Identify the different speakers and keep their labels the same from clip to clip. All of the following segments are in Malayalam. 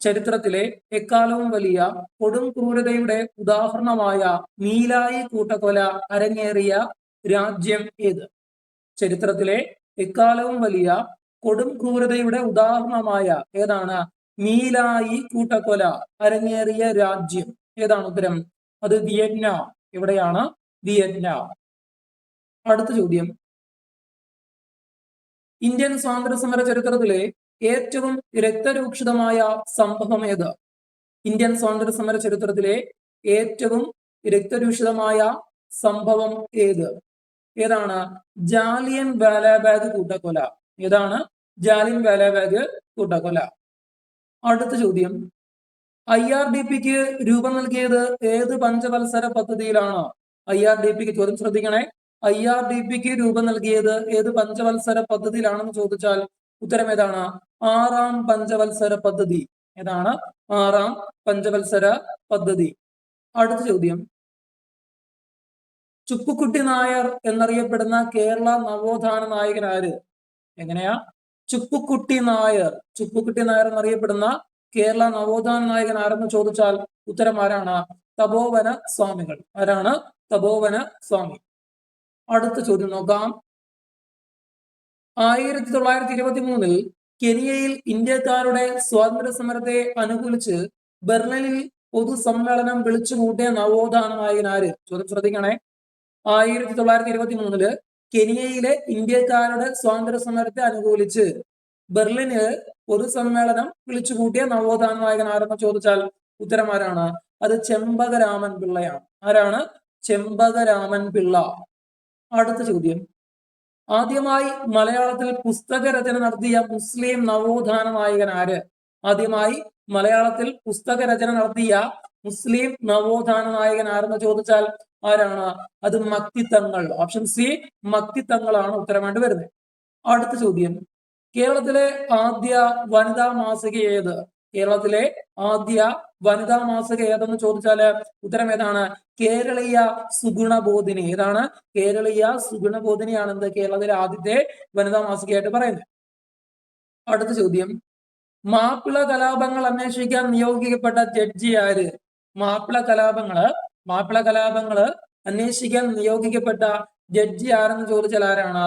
Speaker 1: ചരിത്രത്തിലെ എക്കാലവും വലിയ കൊടും ക്രൂരതയുടെ ഉദാഹരണമായ നീലായി കൂട്ടക്കൊല അരങ്ങേറിയ രാജ്യം ഏത്? ചരിത്രത്തിലെ എക്കാലവും വലിയ കൊടും ക്രൂരതയുടെ ഉദാഹരണമായ ഏതാണ് നീലായി കൂട്ടക്കൊല അരങ്ങേറിയ രാജ്യം ഏതാണ് ഉത്തരം? അത് വിയറ്റ്നാം. എവിടെയാണ്? വിയറ്റ്നാം. അടുത്ത ചോദ്യം, ഇന്ത്യൻ സ്വാതന്ത്ര്യ സമര ചരിത്രത്തിലെ ഏറ്റവും രക്തരൂക്ഷിതമായ സംഭവം ഏത്? ഇന്ത്യൻ സ്വാതന്ത്ര്യ സമര ചരിത്രത്തിലെ ഏറ്റവും രക്തരൂക്ഷിതമായ സംഭവം ഏത്? ഏതാണ്? ജാലിയൻ വാലാബാഗ് കൂട്ടക്കൊല. ഏതാണ്? ജാലിയൻ വാലാബാഗ് കൂട്ടക്കൊല. അടുത്ത ചോദ്യം, IRDPക്ക് രൂപം നൽകിയത് ഏത് പഞ്ചവത്സര പദ്ധതിയിലാണ്? IRDPക്ക്, ചോദ്യം ശ്രദ്ധിക്കണേ, IRDPക്ക് രൂപം നൽകിയത് ഏത് പഞ്ചവത്സര പദ്ധതിയിലാണെന്ന് ചോദിച്ചാൽ ഉത്തരം ഏതാണ്? 6ാം പഞ്ചവത്സര പദ്ധതി. ഏതാണ്? 6ാം പഞ്ചവത്സര പദ്ധതി. അടുത്ത ചോദ്യം, ചുപ്പുക്കുട്ടി നായർ എന്നറിയപ്പെടുന്ന കേരള നവോത്ഥാന നായകൻ ആര്? എങ്ങനെയാ? ചുപ്പുക്കുട്ടി നായർ എന്നറിയപ്പെടുന്ന കേരള നവോത്ഥാന നായകൻ ആരെന്ന് ചോദിച്ചാൽ ഉത്തരം ആരാണ്? തപോവന സ്വാമികൾ. ആരാണ്? തപോവന സ്വാമി. അടുത്ത ചോദ്യം നോക്കാം. 1923 കെനിയയിൽ ഇന്ത്യക്കാരുടെ സ്വാതന്ത്ര്യ സമരത്തെ അനുകൂലിച്ച് ബെർലിനിൽ പൊതുസമ്മേളനം വിളിച്ചുകൂട്ടിയ നവോത്ഥാന നായകൻ ആര്? ചോദ്യം ശ്രദ്ധിക്കണേ. 1923 കെനിയയിലെ ഇന്ത്യക്കാരുടെ സ്വാതന്ത്ര്യ സമരത്തെ അനുകൂലിച്ച് ബെർലിനിൽ പൊതുസമ്മേളനം വിളിച്ചുകൂട്ടിയ നവോത്ഥാന നായകൻ ആരെന്ന് ചോദിച്ചാൽ ഉത്തരം ആരാണ്? അത് ചെമ്പകരാമൻ പിള്ളയാണ്. ആരാണ്? ചെമ്പകരാമൻ പിള്ള. അടുത്ത ചോദ്യം, ആദ്യമായി മലയാളത്തിൽ പുസ്തക രചന നടത്തിയ മുസ്ലിം നവോത്ഥാന നായകൻ ആര്? ആദ്യമായി മലയാളത്തിൽ പുസ്തക രചന നടത്തിയ മുസ്ലിം നവോത്ഥാന നായകൻ ആരെന്ന് ചോദിച്ചാൽ ആരാണ്? അത് മക്തിത്തങ്ങൾ. ഓപ്ഷൻ സി, മക്തിത്തങ്ങളാണ് ഉത്തരമായിട്ട് വരുന്നത്. അടുത്ത ചോദ്യം, കേരളത്തിലെ ആദ്യ വനിതാ മാസിക ഏത്? കേരളത്തിലെ ആദ്യ വനിതാ മാസിക ഏതെന്ന് ചോദിച്ചാല് ഉത്തരം ഏതാണ്? കേരളീയ സുഗുണബോധിനി. ഏതാണ്? കേരളീയ സുഗുണബോധിനിയാണ് എന്ത്? കേരളത്തിലെ ആദ്യത്തെ വനിതാ മാസികയായിട്ട് പറയുന്നത്. അടുത്ത ചോദ്യം, മാപ്പിള കലാപങ്ങൾ അന്വേഷിക്കാൻ നിയോഗിക്കപ്പെട്ട ജഡ്ജി ആര്? മാപ്പിള കലാപങ്ങള് അന്വേഷിക്കാൻ നിയോഗിക്കപ്പെട്ട ജഡ്ജി ആരെന്ന് ചോദിച്ചാൽ ആരാണ്?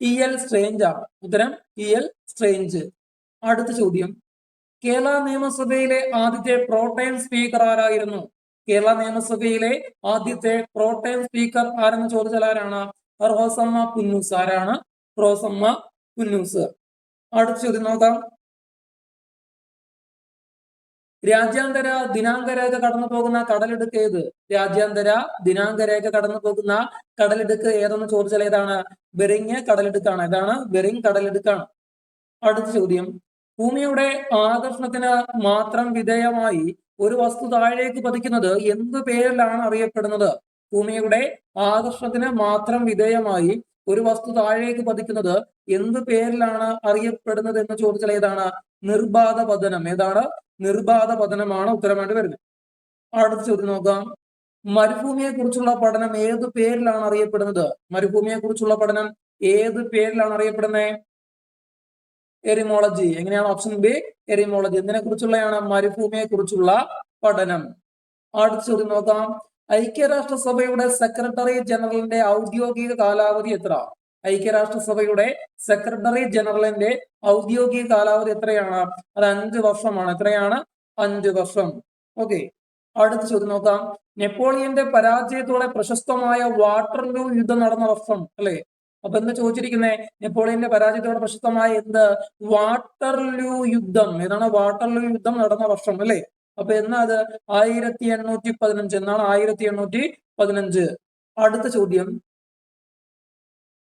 Speaker 1: TL സ്ട്രേഞ്ച് ആണ്. ഉത്തരം TL സ്ട്രേഞ്ച്. അടുത്ത ചോദ്യം, കേരള നിയമസഭയിലെ ആദ്യത്തെ പ്രോടൈം സ്പീക്കർ ആരായിരുന്നു? കേരള നിയമസഭയിലെ ആദ്യത്തെ പ്രോടൈം സ്പീക്കർ ആരെന്ന് ചോദിച്ചാൽ ആരാണ്? റോസമ്മ പുന്നൂസ്. ആരാണ്? റോസമ്മ പുന്നൂസ്. അടുത്ത ചോദ്യം നോക്കാം. രാജ്യാന്തര ദിനാങ്കരേഖ കടന്നു പോകുന്ന കടലിടുക്ക് ഏത്? രാജ്യാന്തര ദിനാങ്കരേഖ കടന്നു പോകുന്ന കടലിടുക്ക് ഏതെന്ന് ചോദിച്ചാൽ ഏതാണ്? ബെറിങ് കടലിടുക്കാണ്. ഏതാണ്? ബെറിങ് കടലിടുക്കാണ്. അടുത്ത ചോദ്യം, ഭൂമിയുടെ ആകർഷണത്തിന് മാത്രം വിധേയമായി ഒരു വസ്തു താഴേക്ക് പതിക്കുന്നത് എന്ത് പേരിലാണ് അറിയപ്പെടുന്നത്? ഭൂമിയുടെ ആകർഷണത്തിന് മാത്രം വിധേയമായി ഒരു വസ്തു താഴേക്ക് പതിക്കുന്നത് എന്ത് പേരിലാണ് അറിയപ്പെടുന്നത് എന്ന് ചോദിച്ചാൽ ഏതാണ്? നിർബാധ പതനം. ഏതാണ്? നിർബാധ പതനമാണ് ഉത്തരമായിട്ട് വരുന്നത്. അടുത്ത ചോദ്യം നോക്കാം. മരുഭൂമിയെ കുറിച്ചുള്ള പഠനം ഏത് പേരിലാണ് അറിയപ്പെടുന്നത്? മരുഭൂമിയെ കുറിച്ചുള്ള പഠനം ഏത് പേരിലാണ് അറിയപ്പെടുന്നത്? എറിമോളജി. എങ്ങനെയാണ്? Option B, eremology. എന്തിനെ കുറിച്ചുള്ളതാണ്? മരുഭൂമിയെ കുറിച്ചുള്ള പഠനം. അടുത്ത ചോദ്യം നോക്കാം. ഐക്യരാഷ്ട്രസഭയുടെ സെക്രട്ടറി ജനറലിന്റെ ഔദ്യോഗിക കാലാവധി എത്ര? ഐക്യരാഷ്ട്രസഭയുടെ സെക്രട്ടറി ജനറലിന്റെ ഔദ്യോഗിക കാലാവധി എത്രയാണ്? അത് 5 വർഷമാണ്. എത്രയാണ്? 5 വർഷം. ഓക്കെ. അടുത്ത ചോദ്യം നോക്കാം. നെപ്പോളിയന്റെ പരാജയത്തോടെ പ്രശസ്തമായ വാട്ടർലൂ യുദ്ധം നടന്ന വർഷം അല്ലെ? അപ്പൊ എന്താ ചോദിച്ചിരിക്കുന്നേ? നെപ്പോളിയന്റെ പരാജയത്തോടെ പ്രശസ്തമായ എന്ത്? വാട്ടർലൂ യുദ്ധം. ഏതാണ്? വാട്ടർലൂ യുദ്ധം നടന്ന വർഷം അല്ലെ? അപ്പൊ എന്നാ അത്? 1815. എന്നാണ്? 1815. അടുത്ത ചോദ്യം,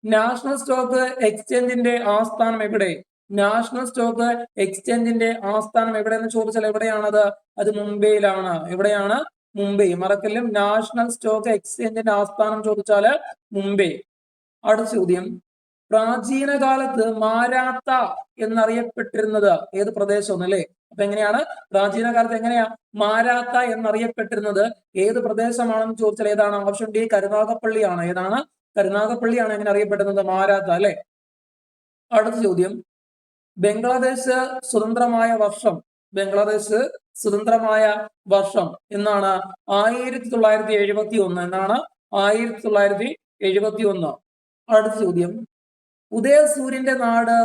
Speaker 1: നാഷണൽ സ്റ്റോക്ക് എക്സ്ചേഞ്ചിന്റെ ആസ്ഥാനം എവിടെ? നാഷണൽ സ്റ്റോക്ക് എക്സ്ചേഞ്ചിന്റെ ആസ്ഥാനം എവിടെയെന്ന് ചോദിച്ചാൽ എവിടെയാണത്? അത് മുംബൈയിലാണ്. എവിടെയാണ്? മുംബൈ. മറക്കല്ലും. നാഷണൽ സ്റ്റോക്ക് എക്സ്ചേഞ്ചിന്റെ ആസ്ഥാനം ചോദിച്ചാല് മുംബൈ. അടുത്ത ചോദ്യം, പ്രാചീന കാലത്ത് മാരാത്ത എന്നറിയപ്പെട്ടിരുന്നത് ഏത് പ്രദേശം അല്ലേ? അപ്പൊ എങ്ങനെയാണ്? പ്രാചീന കാലത്ത് എങ്ങനെയാ മാരാത്ത എന്നറിയപ്പെട്ടിരുന്നത് ഏത് പ്രദേശമാണെന്ന് ചോദിച്ചാൽ ഏതാണ്? ഓപ്ഷൻ ഡി, കരുനാഗപ്പള്ളിയാണ്. ഏതാണ്? കരുനാഗപ്പള്ളിയാണ് എങ്ങനെ അറിയപ്പെടുന്നത്? മാരാത്ത അല്ലെ? അടുത്ത ചോദ്യം, ബംഗ്ലാദേശ് സ്വതന്ത്രമായ വർഷം. ബംഗ്ലാദേശ് സ്വതന്ത്രമായ വർഷം എന്നാണ് 1971 എന്നാണ് 1971. അടുത്ത ചോദ്യം, ഉദയസൂര്യന്റെ നാട്,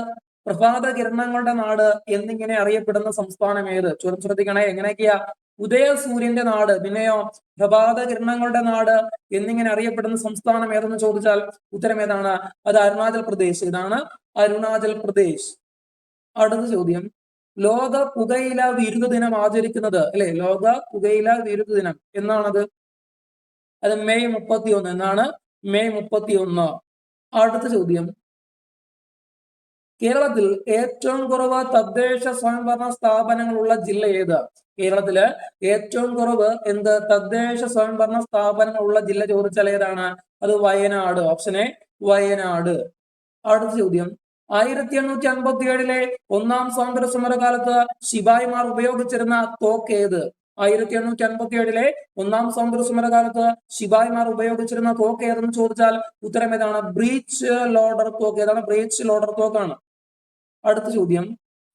Speaker 1: പ്രഭാത കിരണങ്ങളുടെ നാട് എന്നിങ്ങനെ അറിയപ്പെടുന്ന സംസ്ഥാനം ഏത്? ചോദ്യം ശ്രദ്ധിക്കണേ. എങ്ങനെയൊക്കെയാ? ഉദയസൂര്യന്റെ നാട്, പിന്നെയോ പ്രഭാത കിരണങ്ങളുടെ നാട് എന്നിങ്ങനെ അറിയപ്പെടുന്ന സംസ്ഥാനം ഏതെന്ന് ചോദിച്ചാൽ ഉത്തരം ഏതാണ്? അത് അരുണാചൽ പ്രദേശ്. ഇതാണ് അരുണാചൽ പ്രദേശ്. അടുത്ത ചോദ്യം, ലോക പുകയില വിരുദ്ധ ദിനം ആചരിക്കുന്നത്, അല്ലെ? ലോക പുകയില വിരുദ്ധ ദിനം എന്നാണത്? അത് മെയ് 31 എന്നാണ്, മെയ് 31. അടുത്ത ചോദ്യം, കേരളത്തിൽ ഏറ്റവും കുറവ് തദ്ദേശ സ്വയംഭരണ സ്ഥാപനങ്ങളുള്ള ജില്ല ഏത്? കേരളത്തില് ഏറ്റവും കുറവ് തദ്ദേശ സ്വയംഭരണ സ്ഥാപനങ്ങളുള്ള ജില്ല ചോദിച്ചാൽ ഏതാണ്? അത് വയനാട്. Option A, Wayanad. അടുത്ത ചോദ്യം, 1857 ഒന്നാം സ്വാതന്ത്ര്യ സമര കാലത്ത് ശിപായിമാർ ഉപയോഗിച്ചിരുന്ന തോക്ക് ഏത്? 1857 ഒന്നാം സ്വാതന്ത്ര്യ സമര കാലത്ത് ശിപായിമാർ ഉപയോഗിച്ചിരുന്ന തോക്ക് ഏതെന്ന് ചോദിച്ചാൽ ഉത്തരം ഏതാണ്? ബ്രീച്ച് ലോഡർ തോക്ക്. ഏതാണ്? ബ്രീച്ച് ലോഡർ തോക്കാണ്. അടുത്ത ചോദ്യം,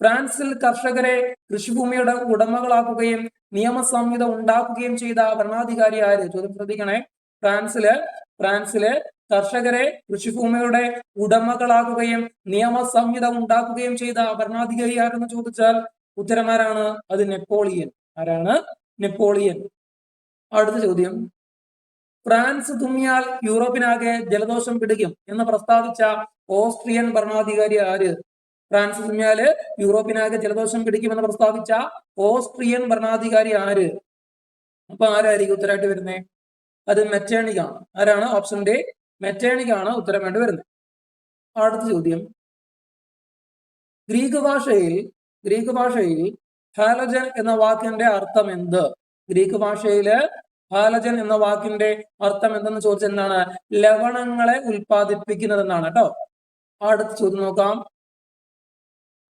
Speaker 1: ഫ്രാൻസിൽ കർഷകരെ കൃഷിഭൂമിയുടെ ഉടമകളാക്കുകയും നിയമസംഹിത ഉണ്ടാക്കുകയും ചെയ്ത ഭരണാധികാരി ആര്? ചോദ്യം ശ്രദ്ധിക്കണേ. ഫ്രാൻസിലെ കർഷകരെ കൃഷിഭൂമിയുടെ ഉടമകളാക്കുകയും നിയമസംഹിത ഉണ്ടാക്കുകയും ചെയ്ത ഭരണാധികാരി ആരെന്ന് ചോദിച്ചാൽ ഉത്തരമാരാണ്? അത് നെപ്പോളിയൻ. ആരാണ്? നെപ്പോളിയൻ. അടുത്ത ചോദ്യം, ഫ്രാൻസ് തുമ്മിയാൽ യൂറോപ്പിനാകെ ജലദോഷം പിടിക്കും എന്ന് പ്രസ്താവിച്ച ഓസ്ട്രിയൻ ഭരണാധികാരി ആര്? ഫ്രാൻസ് തുമ്മിയാല് യൂറോപ്പിനാകെ ജലദോഷം പിടിക്കുമെന്ന് പ്രസ്താവിച്ച ഓസ്ട്രിയൻ ഭരണാധികാരി ആര്? അപ്പൊ ആരായിരിക്കും ഉത്തരമായിട്ട് വരുന്നത്? അത് മെറ്റേണിക് ആണ്. ആരാണ്? ഓപ്ഷൻ ഡി, മെറ്റേണിക് ആണ് ഉത്തരമായിട്ട് വരുന്നത്. അടുത്ത ചോദ്യം, ഗ്രീക്ക് ഭാഷയിൽ ഹാലജൻ എന്ന വാക്കിന്റെ അർത്ഥം എന്ത്? ഗ്രീക്ക് ഭാഷയില് ഹാലജൻ എന്ന വാക്കിന്റെ അർത്ഥം എന്തെന്ന് ചോദിച്ചാൽ എന്താണ്? ലവണങ്ങളെ ഉൽപ്പാദിപ്പിക്കുന്നത് എന്നാണ് കേട്ടോ. അടുത്ത ചോദ്യം നോക്കാം,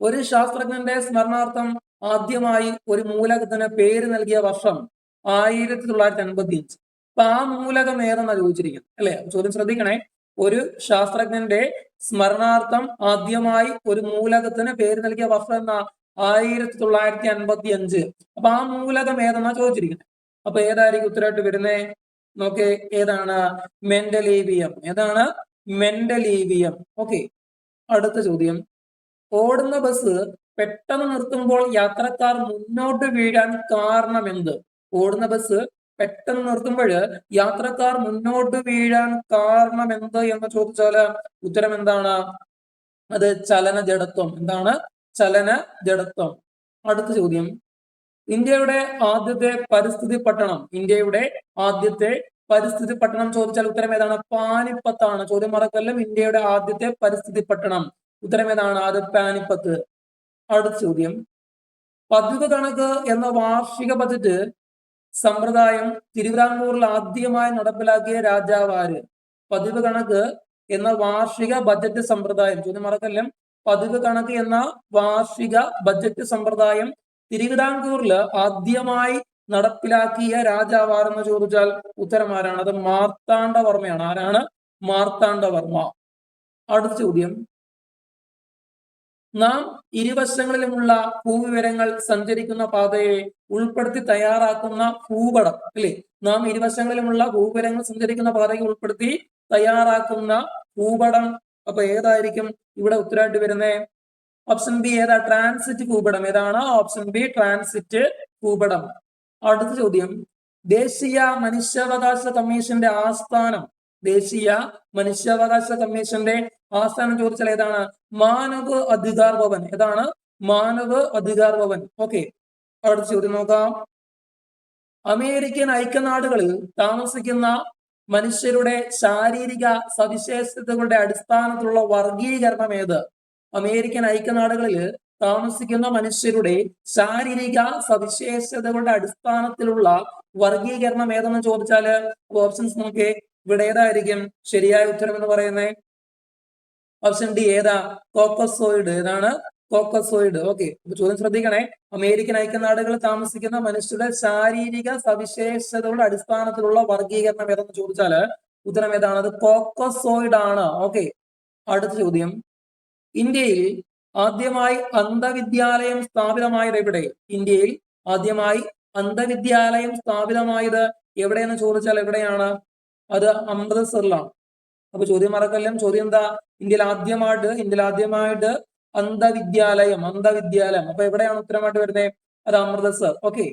Speaker 1: ഒരു ശാസ്ത്രജ്ഞന്റെ സ്മരണാർത്ഥം ആദ്യമായി ഒരു മൂലകത്തിന് പേര് നൽകിയ വർഷം 1955. അപ്പൊ ആ മൂലകം ഏതെന്നാ ചോദിച്ചിരിക്കുന്നത്, അല്ലെ? ചോദ്യം ശ്രദ്ധിക്കണേ. ഒരു ശാസ്ത്രജ്ഞന്റെ സ്മരണാർത്ഥം ആദ്യമായി ഒരു മൂലകത്തിന് പേര് നൽകിയ വർഷം എന്നാ 1955. അപ്പൊ ആ മൂലകം ഏതെന്നാ ചോദിച്ചിരിക്കുന്നത്. അപ്പൊ ഏതായിരിക്കും ഉത്തരമായിട്ട് വരുന്നേ? നോക്കേ, ഏതാണ്? മെന്റലീവിയം. ഏതാണ്? മെന്റലീവിയം. ഓക്കെ. അടുത്ത ചോദ്യം, ഓടുന്ന ബസ് പെട്ടെന്ന് നിർത്തുമ്പോൾ യാത്രക്കാർ മുന്നോട്ട് വീഴാൻ കാരണമെന്ത്? ഓടുന്ന ബസ് പെട്ടെന്ന് നിർത്തുമ്പോൾ യാത്രക്കാർ മുന്നോട്ട് വീഴാൻ കാരണമെന്ത് എന്ന് ചോദിച്ചാല് ഉത്തരം എന്താണ്? അത് ചലന ജഡത്വം. എന്താണ്? ചലന ജഡത്വം. അടുത്ത ചോദ്യം, ഇന്ത്യയുടെ ആദ്യത്തെ പരിസ്ഥിതി പട്ടണം ചോദിച്ചാൽ ഉത്തരം ഏതാണ്? പാനിപ്പത്താണ്. ചോദ്യം മറക്കല്ല. ഇന്ത്യയുടെ ആദ്യത്തെ പരിസ്ഥിതി പട്ടണം ഉത്തരം ഏതാണ്? അത് പാനിപ്പത്ത്. അടുത്ത ചോദ്യം, പതിവ് കണക്ക് എന്ന വാർഷിക ബജറ്റ് സമ്പ്രദായം തിരുവിതാംകൂറിൽ ആദ്യമായി നടപ്പിലാക്കിയ രാജാവ് ആര്? പതിവ് കണക്ക് എന്ന വാർഷിക ബജറ്റ് സമ്പ്രദായം, ചോദ്യം മറക്കല്ല. പതിവ് കണക്ക് എന്ന വാർഷിക ബജറ്റ് സമ്പ്രദായം തിരുവിതാംകൂറിൽ ആദ്യമായി നടപ്പിലാക്കിയ രാജാവ് ആരെന്ന് ചോദിച്ചാൽ ഉത്തരം ആരാണ്? അത് മാർത്താണ്ഡവർമ്മയാണ്. ആരാണ്? മാർത്താണ്ഡവർമ്മ. അടുത്ത ചോദ്യം, നാം ഇരുവശങ്ങളിലുമുള്ള ഭൂവിവരങ്ങൾ സഞ്ചരിക്കുന്ന പാതയെ ഉൾപ്പെടുത്തി തയ്യാറാക്കുന്ന ഭൂപടം, അല്ലെ? നാം ഇരുവശങ്ങളിലുമുള്ള ഭൂവിവരങ്ങൾ സഞ്ചരിക്കുന്ന പാതയെ ഉൾപ്പെടുത്തി തയ്യാറാക്കുന്ന ഭൂപടം. അപ്പൊ ഏതായിരിക്കും ഇവിടെ ഉത്തരമായിട്ട് വരുന്നത്? Option B. ഏതാ? ട്രാൻസിറ്റ് ഭൂപടം. ഏതാണ്? ഓപ്ഷൻ ബി, ട്രാൻസിറ്റ് ഭൂപടം. അടുത്ത ചോദ്യം, ദേശീയ മനുഷ്യാവകാശ കമ്മീഷന്റെ ആസ്ഥാനം ചോദിച്ചാൽ ഏതാണ്? മാനവ് അധികാർ ഭവൻ. ഏതാണ്? മാനവ് അധികാർ ഭവൻ. ഓക്കെ. അടുത്ത ചോദ്യം നോക്കാം, അമേരിക്കൻ ഐക്യനാടുകളിൽ താമസിക്കുന്ന മനുഷ്യരുടെ ശാരീരിക സവിശേഷതകളുടെ അടിസ്ഥാനത്തിലുള്ള വർഗീകരണം ഏത്? അമേരിക്കൻ ഐക്യനാടുകളിൽ താമസിക്കുന്ന മനുഷ്യരുടെ ശാരീരിക സവിശേഷതകളുടെ അടിസ്ഥാനത്തിലുള്ള വർഗീകരണം ഏതെന്ന് ചോദിച്ചാല് ഓപ്ഷൻസ് നോക്കിയേ. ഇവിടെ ഏതായിരിക്കും ശരിയായ ഉത്തരം എന്ന് പറയുന്നത്? Option D. ഏതാ? കോക്കസോയിഡ്. ഏതാണ്? കോക്കസോയിഡ്. ഓക്കെ. അപ്പൊ ചോദ്യം ശ്രദ്ധിക്കണേ. അമേരിക്കൻ ഐക്യനാടുകളിൽ താമസിക്കുന്ന മനുഷ്യരുടെ ശാരീരിക സവിശേഷതകളുടെ അടിസ്ഥാനത്തിലുള്ള വർഗീകരണം ഏതെന്ന് ചോദിച്ചാല് ഉത്തരം ഏതാണ്? അത് കോക്കസോയിഡ് ആണ്. ഓക്കെ. അടുത്ത ചോദ്യം, ഇന്ത്യയിൽ ആദ്യമായി അന്ധവിദ്യാലയം സ്ഥാപിതമായത് എവിടെ? ഇന്ത്യയിൽ ആദ്യമായി അന്ധവിദ്യാലയം സ്ഥാപിതമായത് എവിടെയെന്ന് ചോദിച്ചാൽ എവിടെയാണ്? അത് അമൃത്സറിലാണ്. അപ്പൊ ചോദ്യം മറക്കല്ല. ചോദ്യം എന്താ? ഇന്ത്യയിൽ ആദ്യമായിട്ട് അന്ധവിദ്യാലയം. അപ്പൊ എവിടെയാണ് ഉത്തരമായിട്ട് വരുന്നത്? അത് അമൃത്സർ. ഓക്കെ.